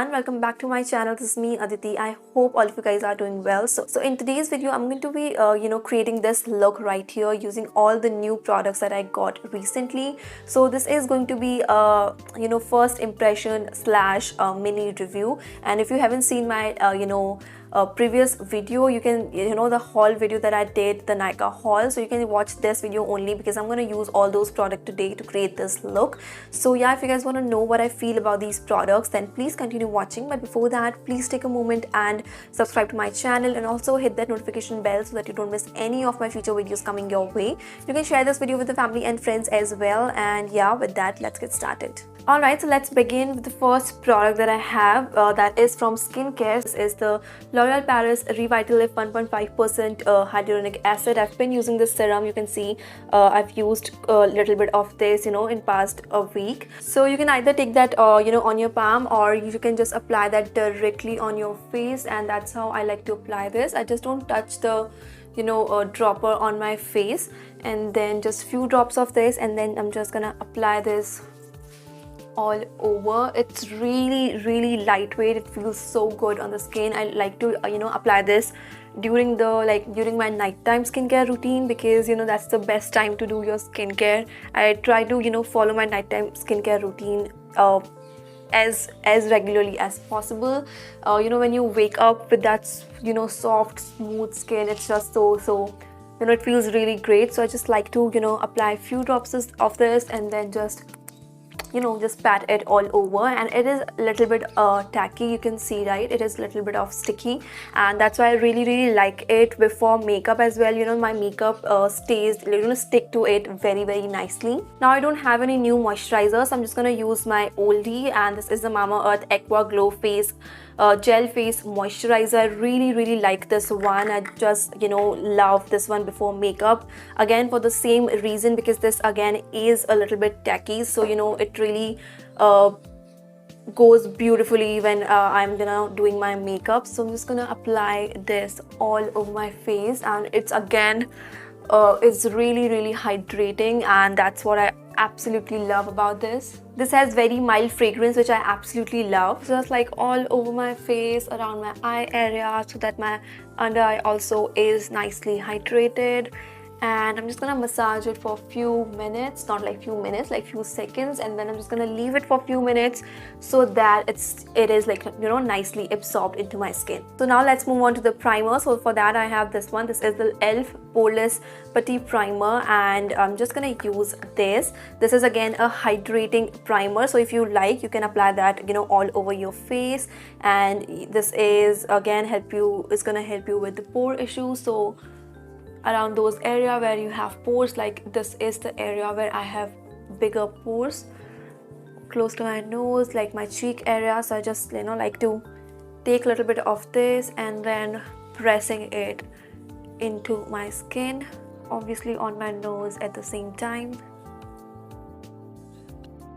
everyone, welcome back to my channel. This is me, Aditi. I hope all of you guys are doing well. So in today's video, I'm going to be creating this look right here using all the new products that I got recently. So this is going to be first impression slash mini review. And if you haven't seen my previous video, you can the haul video that I did, the Nika haul, so you can watch this video only because I'm going to use all those products today to create this look. So yeah, if you guys want to know what I feel about these products, then please continue watching. But before that, please take a moment and subscribe to my channel and also hit that notification bell so that you don't miss any of my future videos coming your way. You can share this video with the family and friends as well. And yeah, with that, let's get started. Alright, so let's begin with the first product that I have, that is from skincare. This is the L'Oreal Paris Revitalift 1.5% hyaluronic acid. I've been using this serum. You can see I've used a little bit of this, in past a week. So you can either take that, on your palm, or you can just apply that directly on your face, and that's how I like to apply this. I just don't touch the dropper on my face, and then just few drops of this, and then I'm just gonna apply this all over. It's really lightweight. It feels so good on the skin. I like to apply this during my nighttime skincare routine because that's the best time to do your skincare. I try to follow my nighttime skincare routine as regularly as possible. When you wake up with that soft smooth skin, it's just so it feels really great. So I just like to apply a few drops of this and then just pat it all over. And it is a little bit tacky, you can see, right? It is a little bit of sticky, and that's why I really like it before makeup as well. My makeup stays stick to it very nicely. Now I don't have any new moisturizer, so I'm just gonna use my oldie, and this is the Mamaearth Aqua Glow Face Gel Face Moisturizer. I really like this one. I just love this one before makeup, again for the same reason, because this again is a little bit tacky, so it really goes beautifully when I'm doing my makeup. So I'm just gonna apply this all over my face, and it's again it's really hydrating, and that's what I absolutely love about this. This has very mild fragrance, which I absolutely love. Just like all over my face, around my eye area, so that my under eye also is nicely hydrated. And I'm just gonna massage it for a few minutes, not like few minutes, like few seconds, and then I'm just gonna leave it for a few minutes so that it is like nicely absorbed into my skin. So now let's move on to the primer. So for that I have this one. This is the e.l.f. Poreless Putty Primer, and I'm just gonna use this. This is again a hydrating primer, so if you like, you can apply that all over your face. And this is again it's gonna help you with the pore issues. So around those area where you have pores, like this is the area where I have bigger pores close to my nose, like my cheek area. So I just like to take a little bit of this and then pressing it into my skin, obviously on my nose at the same time.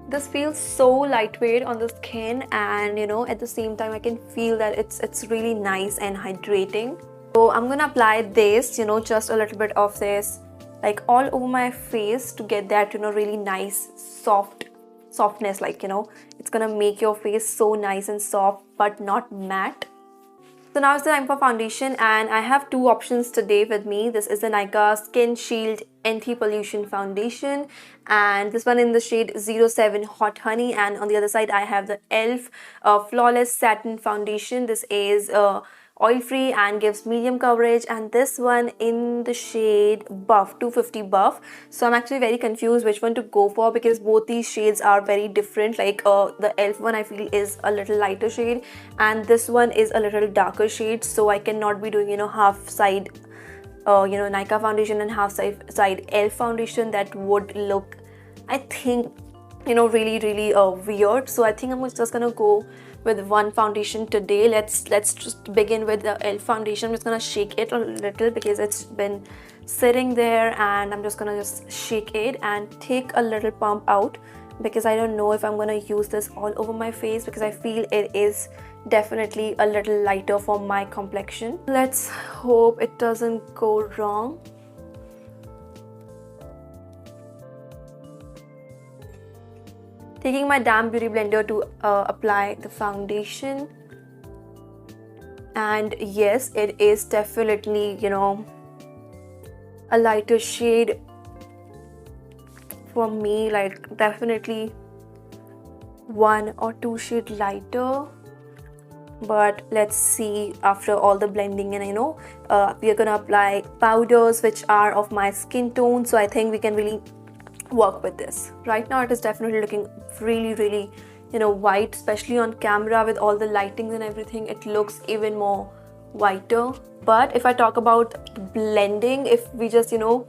This feels so lightweight on the skin, and at the same time I can feel that it's really nice and hydrating. So I'm gonna apply this, just a little bit of this like all over my face to get that really nice softness, like it's gonna make your face so nice and soft but not matte. So now it's the time for foundation, and I have two options today with me. This is the Nika SkinShield Anti-Pollution Foundation, and this one in the shade 07 Hot Honey, and on the other side I have the e.l.f. Flawless Satin Foundation. This is oil-free and gives medium coverage, and this one in the shade Buff 250 Buff. So I'm actually very confused which one to go for because both these shades are very different. Like the e.l.f. one I feel is a little lighter shade, and this one is a little darker shade, so I cannot be doing half side Nika foundation and half side e.l.f. foundation. That would look, I think, really weird. So I think I'm just gonna go with one foundation today. Let's just begin with the e.l.f. foundation. I'm just gonna shake it a little because it's been sitting there, and I'm just gonna shake it and take a little pump out because I don't know if I'm gonna use this all over my face because I feel it is definitely a little lighter for my complexion. Let's hope it doesn't go wrong. Taking my damp beauty blender to apply the foundation. And yes, it is definitely, you know, a lighter shade for me, like definitely 1 or 2 shade lighter. But let's see after all the blending, and I know we are gonna apply powders which are of my skin tone, so I think we can really work with this. Right now it is definitely looking really, you know, white, especially on camera with all the lightings and everything. It looks even more whiter. But if I talk about blending, if we just, you know,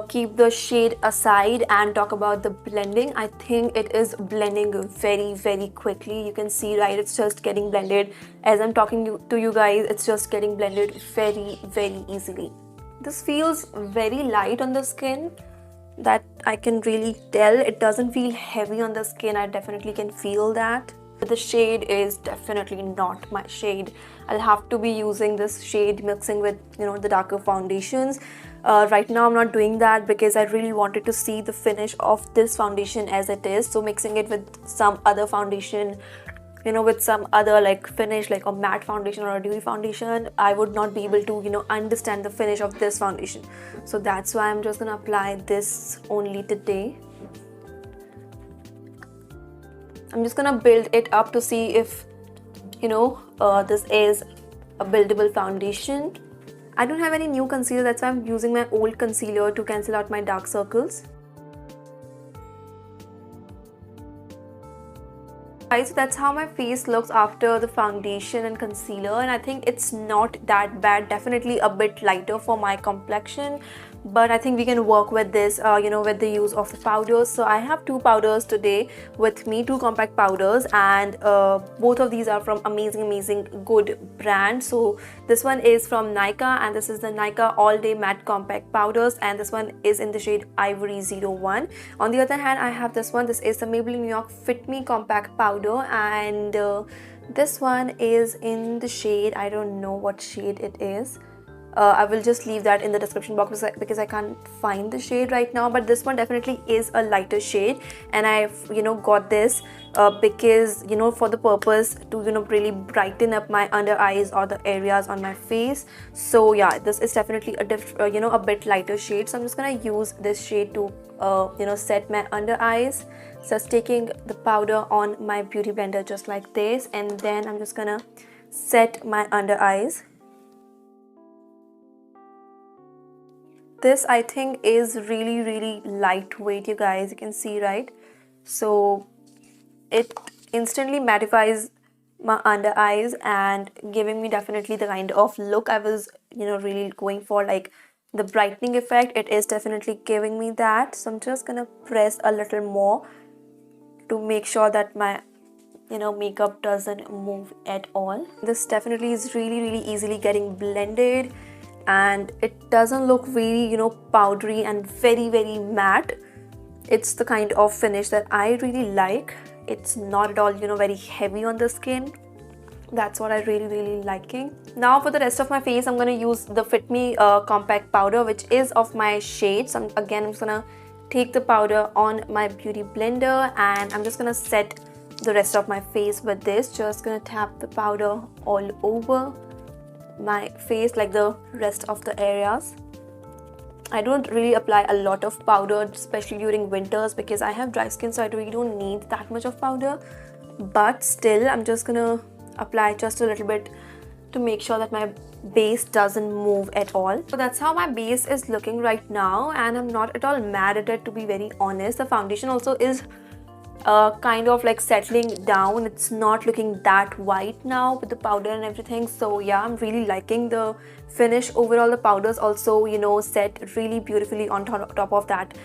keep the shade aside and talk about the blending, I think it is blending very quickly. You can see, right, it's just getting blended as I'm talking to you guys. It's just getting blended very easily. This feels very light on the skin, that I can really tell. It doesn't feel heavy on the skin. I definitely can feel that. But the shade is definitely not my shade. I'll have to be using this shade mixing with, you know, the darker foundations. Right now I'm not doing that because I really wanted to see the finish of this foundation as it is. So mixing it with some other foundation, you know, with some other like finish, like a matte foundation or a dewy foundation, I would not be able to, you know, understand the finish of this foundation. So that's why I'm just gonna apply this only today. I'm just gonna build it up to see if, you know, this is a buildable foundation. I don't have any new concealer, that's why I'm using my old concealer to cancel out my dark circles. Guys, so that's how my face looks after the foundation and concealer, and I think it's not that bad. Definitely a bit lighter for my complexion, but I think we can work with this, you know, with the use of the powders. So I have 2 powders today with me, 2 compact powders, and both of these are from amazing good brand. So this one is from Nika, and this is the Nika All Day Matte Compact Powders, and this one is in the shade Ivory 01. On the other hand, I have this one. This is the Maybelline Newyork FITME Compact Powder, and this one is in the shade, I don't know what shade it is. I will just leave that in the description box because I can't find the shade right now, but this one definitely is a lighter shade, and I've, you know, got this because, you know, for the purpose to, you know, really brighten up my under eyes or the areas on my face. So yeah, this is definitely a you know, a bit lighter shade. So I'm just gonna use this shade to you know, set my under eyes. So just taking the powder on my beauty blender just like this, and then I'm just gonna set my under eyes. This I think is really lightweight, you guys, you can see, right? So it instantly mattifies my under eyes and giving me definitely the kind of look I was, you know, really going for, like the brightening effect. It is definitely giving me that. So I'm just gonna press a little more to make sure that my, you know, makeup doesn't move at all. This definitely is really easily getting blended, and it doesn't look very, you know, powdery and very matte. It's the kind of finish that I really like. It's not at all, you know, very heavy on the skin. That's what I really liking. Now for the rest of my face, I'm gonna use the Fit Me compact powder, which is of my shade. So I'm just gonna take the powder on my beauty blender, and I'm just gonna set the rest of my face with this. Just gonna tap the powder all over my face, like the rest of the areas. I don't really apply a lot of powder, especially during winters, because I have dry skin, so I really don't need that much of powder. But still, I'm just gonna apply just a little bit to make sure that my base doesn't move at all. So that's how my base is looking right now, and I'm not at all mad at it, to be very honest. The foundation also is kind of like settling down. It's not looking that white now with the powder and everything. So yeah, I'm really liking the finish overall. The powders also, you know, set really beautifully on top of that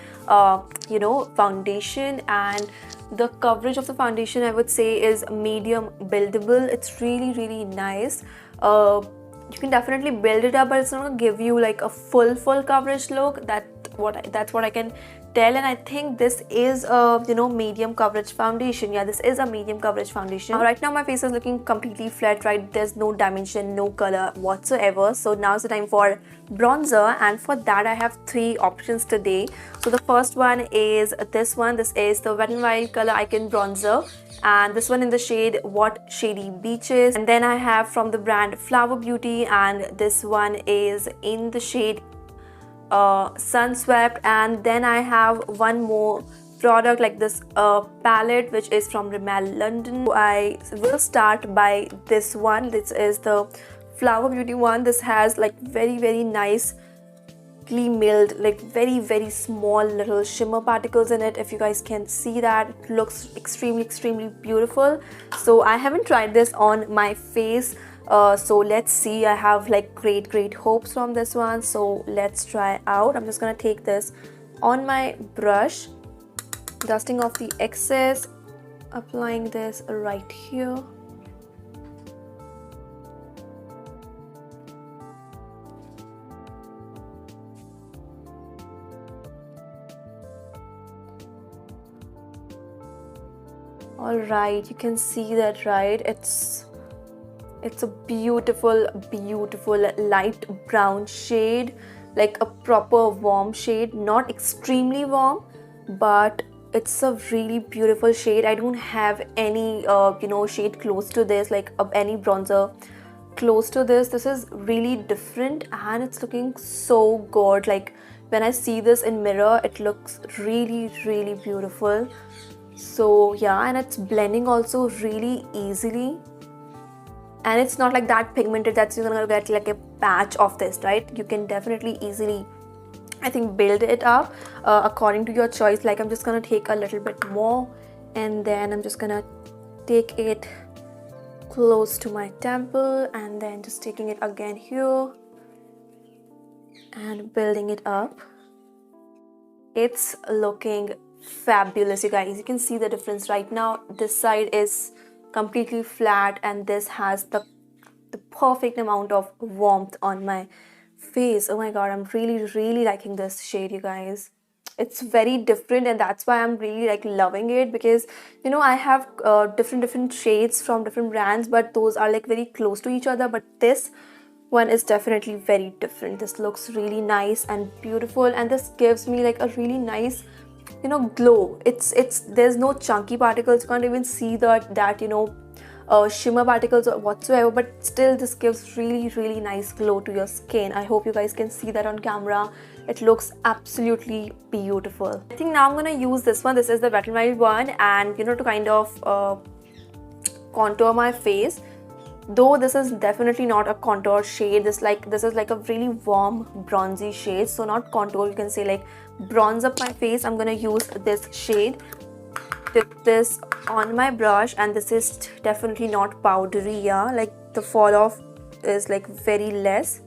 you know, foundation, and the coverage of the foundation, I would say, is medium buildable. It's really nice. You can definitely build it up, but it's not gonna give you like a full coverage look. That that's what I can tell. And I think this is a medium coverage foundation. Yeah, this is a medium coverage foundation. Right now my face is looking completely flat, right? There's no dimension, no color whatsoever. So now's the time for bronzer, and for that I have 3 options today. So the first one is this one. This is the Wet n Wild color icon bronzer, and this one in the shade What Shady Beaches. And then I have from the brand Flower Beauty, and this one is in the shade Sunswept. And then I have one more product like this palette, which is from Rimmel London. I will start by this one. This is the Flower Beauty one. This has like very nicely milled, like very small little shimmer particles in it. If you guys can see that, it looks extremely beautiful. So I haven't tried this on my face, so let's see. I have like great hopes from this one, so let's try out. I'm just gonna take this on my brush, dusting off the excess, applying this right here. All right, you can see that, right? It's a beautiful light brown shade, like a proper warm shade, not extremely warm, but it's a really beautiful shade. I don't have any shade close to this, like any bronzer close to this. This is really different and it's looking so good. Like when I see this in mirror, it looks really beautiful. So yeah, and it's blending also really easily, and it's not like that pigmented that you're gonna get like a patch of this, right? You can definitely easily, I think, build it up according to your choice. Like I'm just gonna take a little bit more, and then I'm just gonna take it close to my temple, and then just taking it again here and building it up. It's looking fabulous, you guys. You can see the difference right now. This side is completely flat, and this has the perfect amount of warmth on my face. Oh my god, I'm really liking this shade, you guys. It's very different, and that's why I'm really like loving it, because I have different shades from different brands, but those are like very close to each other. But this one is definitely very different. This looks really nice and beautiful, and this gives me like a really nice glow. There's no chunky particles. You can't even see that shimmer particles or whatsoever, but still this gives really nice glow to your skin. I hope you guys can see that on camera. It looks absolutely beautiful. I think now I'm gonna use this one. This is the Wet n Wild one, and to kind of contour my face. Though this is definitely not a contour shade. This is like a really warm bronzy shade, so not contour, you can say like bronze up my face. I'm gonna use this shade, dip this on my brush, and this is definitely not powdery. Yeah, like the fall off is like very less.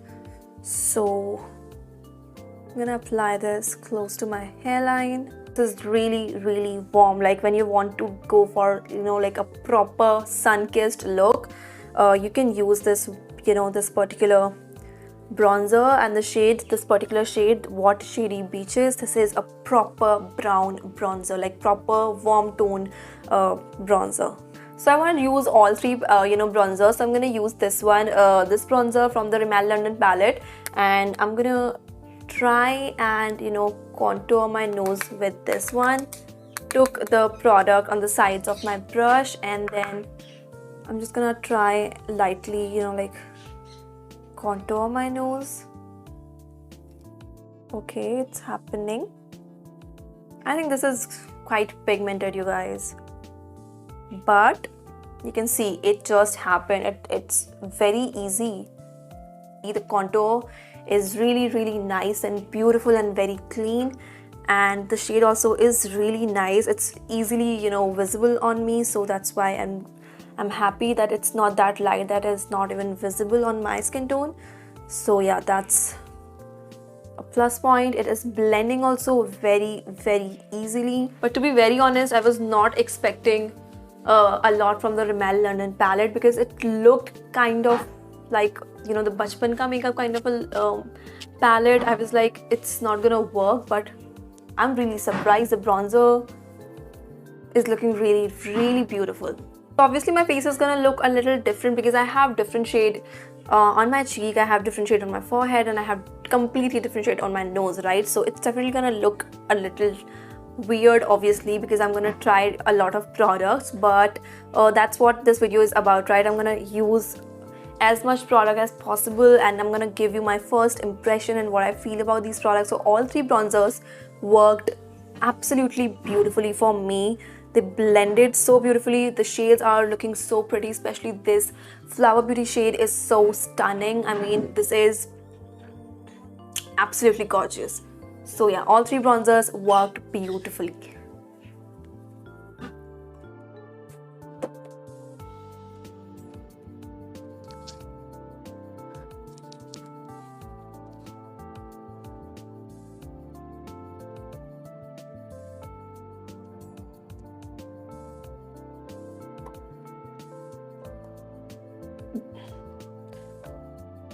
So I'm gonna apply this close to my hairline. This is really warm, like when you want to go for like a proper sun-kissed look. You can use this this particular bronzer, and this particular shade What Shady Beaches. This is a proper brown bronzer, like proper warm tone bronzer. So I want to use all 3 bronzers. So I'm going to use this one, this bronzer from the Rimmel London palette, and I'm going to try and contour my nose with this one. Took the product on the sides of my brush, and then I'm just gonna try lightly like contour my nose. Okay, it's happening. I think this is quite pigmented, you guys, but you can see it just happened. It's very easy. The contour is really nice and beautiful and very clean, and the shade also is really nice. It's easily visible on me, so that's why I'm happy that it's not that light, that is not even visible on my skin tone. So yeah, that's a plus point. It is blending also very easily. But to be very honest, I was not expecting a lot from the Rimmel London palette, because it looked kind of like, you know, the bachpan ka makeup kind of a palette, I was like, it's not gonna work, but I'm really surprised. The bronzer is looking really, really beautiful. So obviously my face is gonna look a little different because I have different shade on my cheek, I have different shade on my forehead, and I have completely different shade on my nose, right? So it's definitely gonna look a little weird, obviously, because I'm gonna try a lot of products, but that's what this video is about, right? I'm gonna use as much product as possible, and I'm gonna give you my first impression and what I feel about these products. So all three bronzers worked absolutely beautifully for me. They blended so beautifully. The shades are looking so pretty, especially this Flower Beauty shade is so stunning. I mean, this is absolutely gorgeous. So yeah, all three bronzers worked beautifully.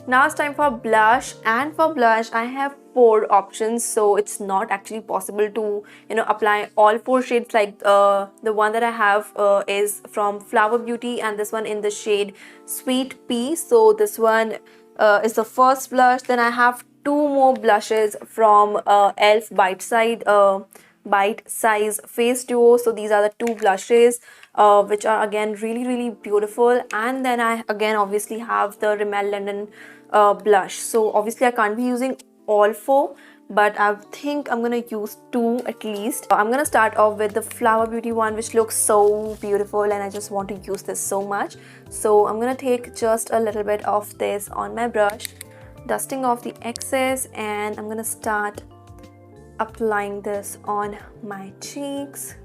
Now it's time for blush, and for blush I have 4 options, so it's not actually possible to, you know, apply all 4 shades. Like the one that I have is from Flower Beauty, and this one in the shade Sweet Pea. So this one is the first blush. Then I have 2 more blushes from ELF Bite Size Face Duo. So these are the 2 blushes which are again really, really beautiful. And then I again obviously have the Rimmel London blush. So obviously I can't be using all 4, but I think I'm gonna use 2 at least. I'm gonna start off with the Flower Beauty one, which looks so beautiful, and I just want to use this so much. So I'm gonna take just a little bit of this on my brush, dusting off the excess, and I'm gonna start applying this on my cheeks.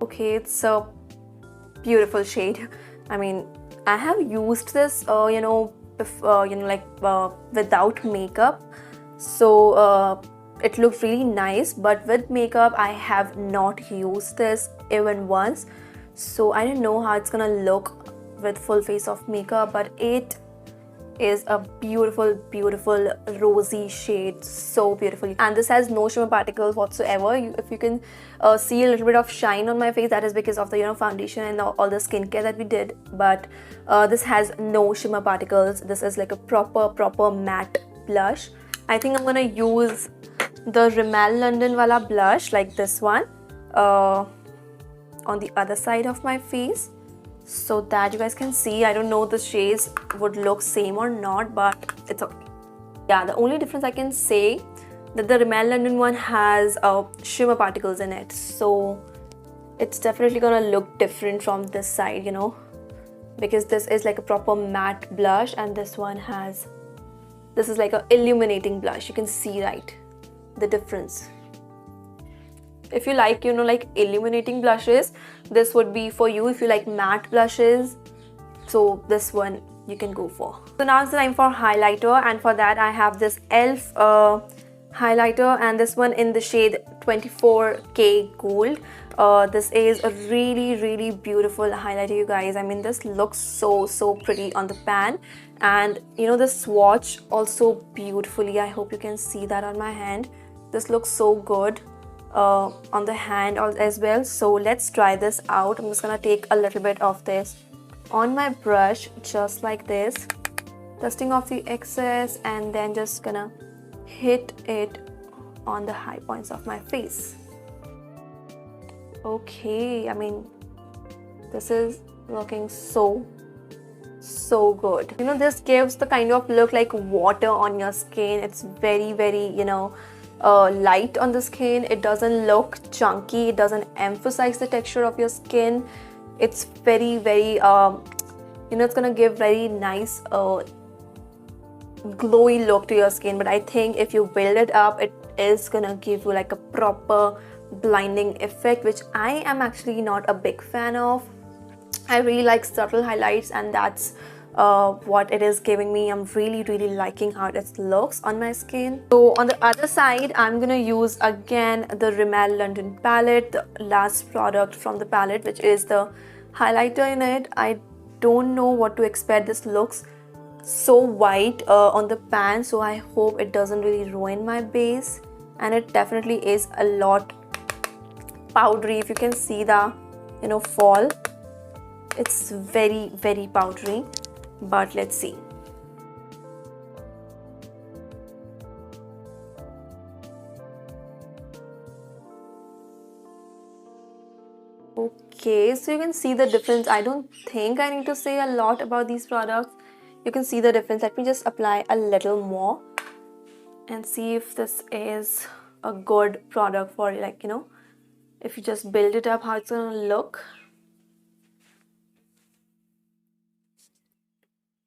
Okay, it's a beautiful shade. I mean, I have used this without makeup, so it looked really nice, but with makeup I have not used this even once, so I don't know how it's gonna look with full face of makeup, but it is a beautiful rosy shade, so beautiful. And this has no shimmer particles whatsoever. If you can see a little bit of shine on my face, that is because of the, you know, foundation and all the skincare that we did, but this has no shimmer particles. This is like a proper matte blush. I think I'm gonna use the Rimmel London wala blush, like this one, on the other side of my face, so that you guys can see. I don't know the shades would look same or not, but it's okay. Yeah, the only difference I can say that the Rimmel London one has shimmer particles in it, so it's definitely gonna look different from this side, you know, because this is like a proper matte blush, and this one has, this is like a illuminating blush. You can see, right, the difference. If you like, you know, like illuminating blushes, this would be for you. If you like matte blushes, so this one you can go for. So now it's the time for highlighter, and for that I have this ELF highlighter, and this one in the shade 24K Gold. This is a really beautiful highlighter, you guys. I mean, this looks so pretty on the pan, and you know, the swatch also beautifully. I hope you can see that on my hand. This looks so good on the hand as well. So let's try this out. I'm just gonna take a little bit of this on my brush, just like this, dusting off the excess, and then just gonna hit it on the high points of my face. Okay, I mean, this is looking so good. You know, this gives the kind of look like water on your skin. It's very, you know, light on the skin. It doesn't look chunky. It doesn't emphasize the texture of your skin. It's very, you know, it's gonna give very nice glowy look to your skin. But I think if you build it up, it is gonna give you like a proper blinding effect, which I am actually not a big fan of. I really like subtle highlights, and that's what it is giving me. I'm really liking how it looks on my skin. So on the other side, I'm gonna use again the Rimmel London palette, the last product from the palette, which is the highlighter in it. I don't know what to expect. This looks so white on the pan, so I hope it doesn't really ruin my base. And it definitely is a lot powdery. If you can see the fall, it's very, very powdery, but let's see. Okay, so you can see the difference. I don't think I need to say a lot about these products. You can see the difference. Let me just apply a little more and see if this is a good product for, like, if you just build it up, how it's gonna look.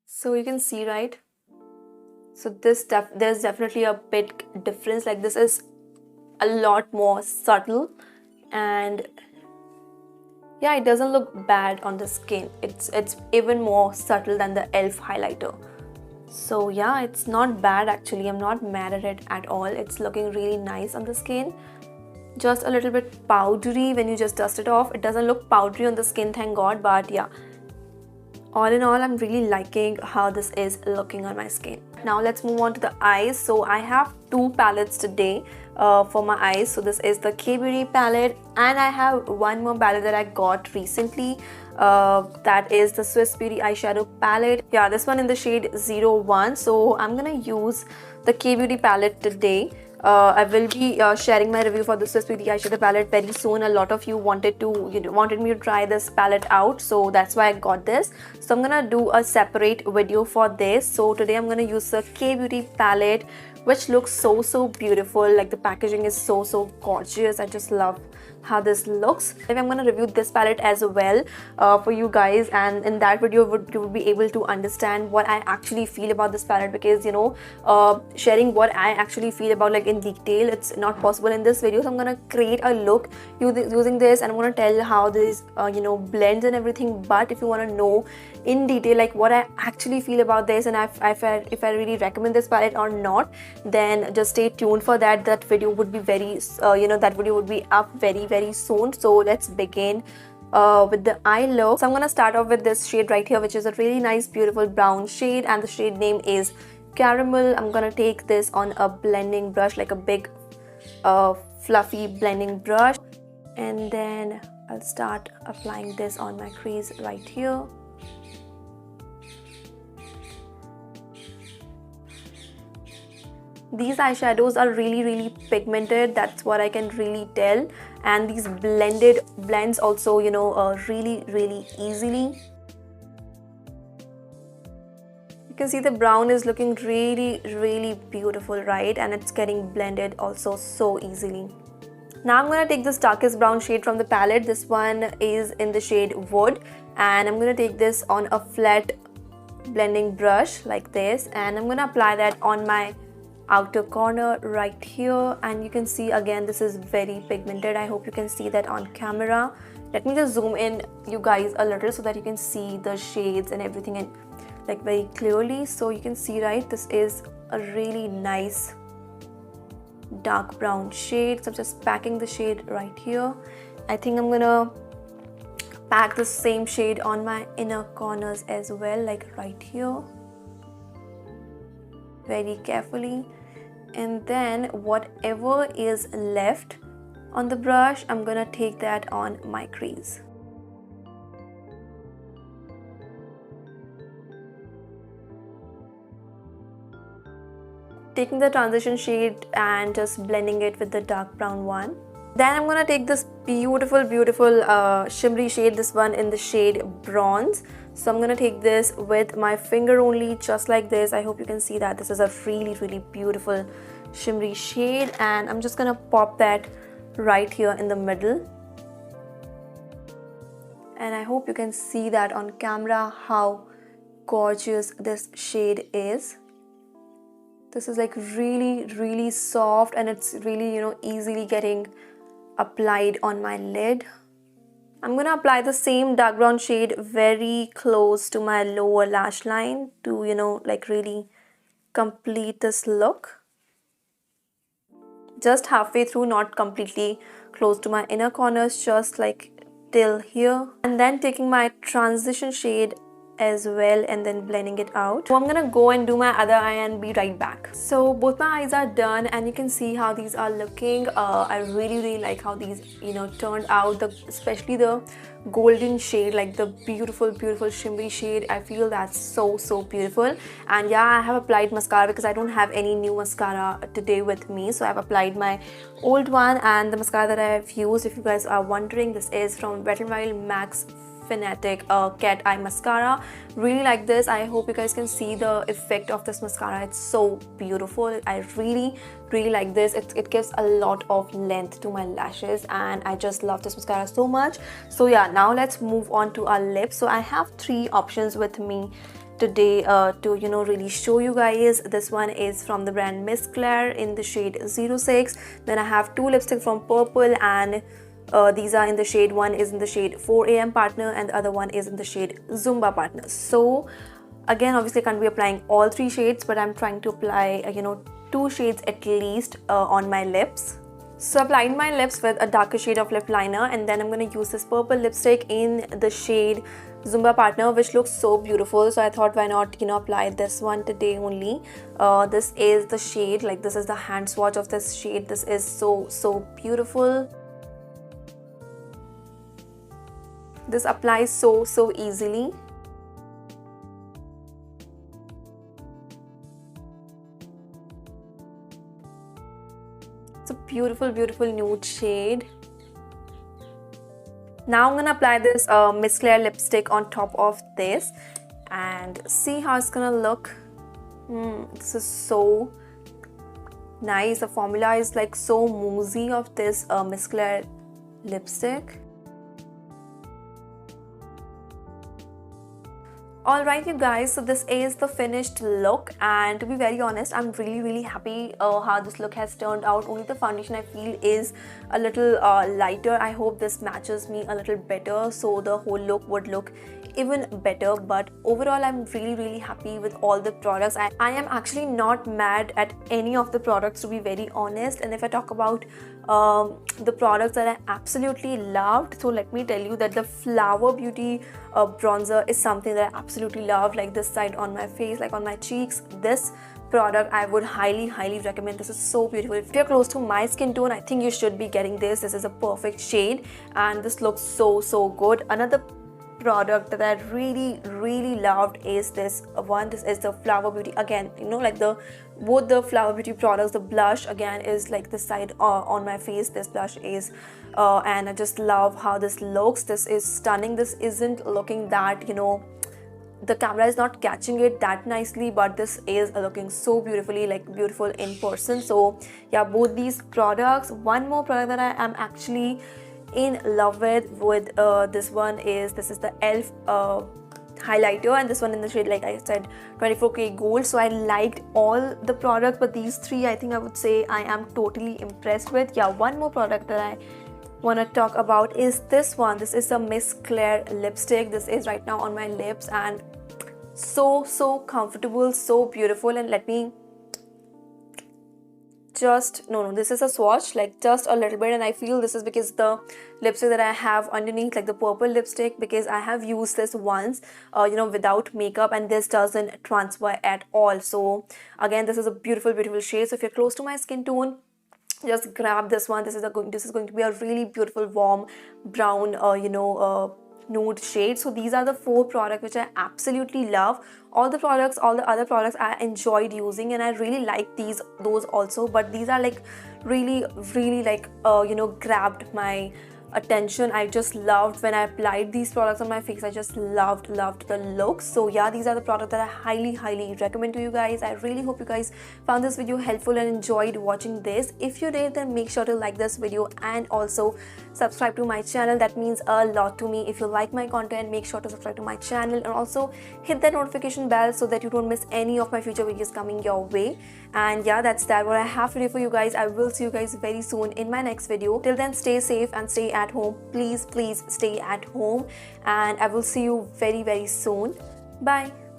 So you can see, right? So there's definitely a big difference. Like, this is a lot more subtle, and yeah, it doesn't look bad on the skin. It's even more subtle than the e.l.f. highlighter. So yeah, it's not bad actually. I'm not mad at it at all. It's looking really nice on the skin. Just a little bit powdery when you just dust it off. It doesn't look powdery on the skin, thank God, but yeah. All in all, I'm really liking how this is looking on my skin. Now let's move on to the eyes. So I have two palettes today for my eyes. So this is the K Beauty palette, and I have one more palette that I got recently. That is the Swiss Beauty eyeshadow palette. Yeah, this one in the shade 01. So I'm gonna use the K Beauty palette today. I will be sharing my review for the Swiss Beauty eyeshadow palette very soon. A lot of you wanted me to try this palette out, so that's why I got this. So I'm gonna do a separate video for this. So today I'm gonna use the K Beauty palette, which looks so beautiful. Like, the packaging is so gorgeous. I just love how this looks. I'm going to review this palette as well for you guys, and in that video you would be able to understand what I actually feel about this palette, because sharing what I actually feel about, like, in detail, it's not possible in this video. So I'm going to create a look using this, and I'm going to tell how this blends and everything. But if you want to know in detail, like, what I actually feel about this, and if I really recommend this palette or not, then just stay tuned for that. That video would be that video would be up very soon. So let's begin with the eye look. So I'm gonna start off with this shade right here, which is a really nice beautiful brown shade, and the shade name is Caramel. I'm gonna take this on a blending brush, like a big fluffy blending brush, and then I'll start applying this on my crease right here. These eyeshadows are really pigmented, that's what I can really tell, and these blends also really easily. You can see the brown is looking really beautiful, right? And it's getting blended also so easily. Now I'm going to take this darkest brown shade from the palette. This one is in the shade Wood, and I'm going to take this on a flat blending brush like this, and I'm going to apply that on my outer corner right here. And you can see, again, this is very pigmented. I hope you can see that on camera. Let me just zoom in you guys a little so that you can see the shades and everything, and like very clearly. So you can see, right, this is a really nice dark brown shade. So I'm just packing the shade right here. I think I'm gonna pack the same shade on my inner corners as well, like right here, very carefully. And then whatever is left on the brush, I'm gonna take that on my crease. Taking the transition shade and just blending it with the dark brown one. Then I'm gonna take this beautiful shimmery shade, this one in the shade Bronze. So I'm gonna take this with my finger only, just like this. I hope you can see that this is a really beautiful shimmery shade, and I'm just gonna pop that right here in the middle. And I hope you can see that on camera how gorgeous this shade is. This is like really soft, and it's really easily getting applied on my lid. I'm gonna apply the same dark brown shade very close to my lower lash line to like really complete this look. Just halfway through, not completely close to my inner corners, just like till here. And then taking my transition shade as well and then blending it out. So I'm gonna go and do my other eye and be right back. So both my eyes are done and you can see how these are looking. I really like how these turned out, especially the golden shade, like the beautiful shimmery shade. I feel that's so beautiful. And yeah, I have applied mascara because I don't have any new mascara today with me, so I've applied my old one. And the mascara that I have used, if you guys are wondering, this is from Wet n Wild Max Fanatic Cat Eye Mascara. Really like this. I hope you guys can see the effect of this mascara. It's so beautiful. I really like this. It gives a lot of length to my lashes and I just love this mascara so much. So yeah, now let's move on to our lips. So I have 3 options with me today to really show you guys. This one is from the brand Miss Claire in the shade 06. Then I have 2 lipsticks from Purple, and these are in the shade, one is in the shade 4 AM Partner and the other one is in the shade Zumba Partner. So again, obviously I can't be applying all 3 shades, but I'm trying to apply 2 shades at least on my lips. So I applied my lips with a darker shade of lip liner, and then I'm going to use this purple lipstick in the shade Zumba Partner, which looks so beautiful. So I thought, why not apply this one today only. This is the shade, like this is the hand swatch of this shade. This is so beautiful. This applies so easily. It's a beautiful nude shade. Now I'm gonna apply this Miss Claire lipstick on top of this and see how it's gonna look. This is so nice. The formula is like so moussey of this Miss Claire lipstick. Alright you guys, so this is the finished look, and to be very honest, I'm really happy how this look has turned out. Only the foundation I feel is a little lighter. I hope this matches me a little better, so the whole look would look even better. But overall, I'm really happy with all the products. I am actually not mad at any of the products, to be very honest. And if I talk about the products that I absolutely loved, so let me tell you that the Flower Beauty bronzer is something that I absolutely love. Like this side on my face, like on my cheeks, this product I would highly recommend. This is so beautiful. If you're close to my skin tone, I think you should be getting this. This is a perfect shade and this looks so good. Another product that I really loved is this one. This is the Flower Beauty. Again, like both the Flower Beauty products, the blush again is like this side on my face. This blush is and I just love how this looks. This is stunning. This isn't looking that the camera is not catching it that nicely, but this is looking so beautifully, like beautiful in person. So yeah, both these products. One more product that I am actually in love with this one is this is the e.l.f. highlighter, and this one in the shade, like I said, 24K gold. So I liked all the products, but these 3 I think I would say I am totally impressed with. Yeah, one more product that I want to talk about is this one. This is a Miss Claire lipstick. This is right now on my lips and so comfortable, so beautiful. And let me just this is a swatch, like just a little bit, and I feel this is because the lipstick that I have underneath, like the purple lipstick, because I have used this once without makeup, and this doesn't transfer at all. So again, this is a beautiful shade. So if you're close to my skin tone, just grab this one. This is going to be a really beautiful warm brown nude shade. So these are the 4 products which I absolutely love. All the other products I enjoyed using, and I really like those also, but these are like really like grabbed my attention. I just loved when I applied these products on my face. I just loved the look. So yeah, these are the products that I highly recommend to you guys. I really hope you guys found this video helpful and enjoyed watching this. If you did, then make sure to like this video and also subscribe to my channel. That means a lot to me. If you like my content, make sure to subscribe to my channel and also hit that notification bell so that you don't miss any of my future videos coming your way. And yeah, that's what I have today for you guys. I will see you guys very soon in my next video. Till then, stay safe and stay at home. Please stay at home, and I will see you very soon. Bye.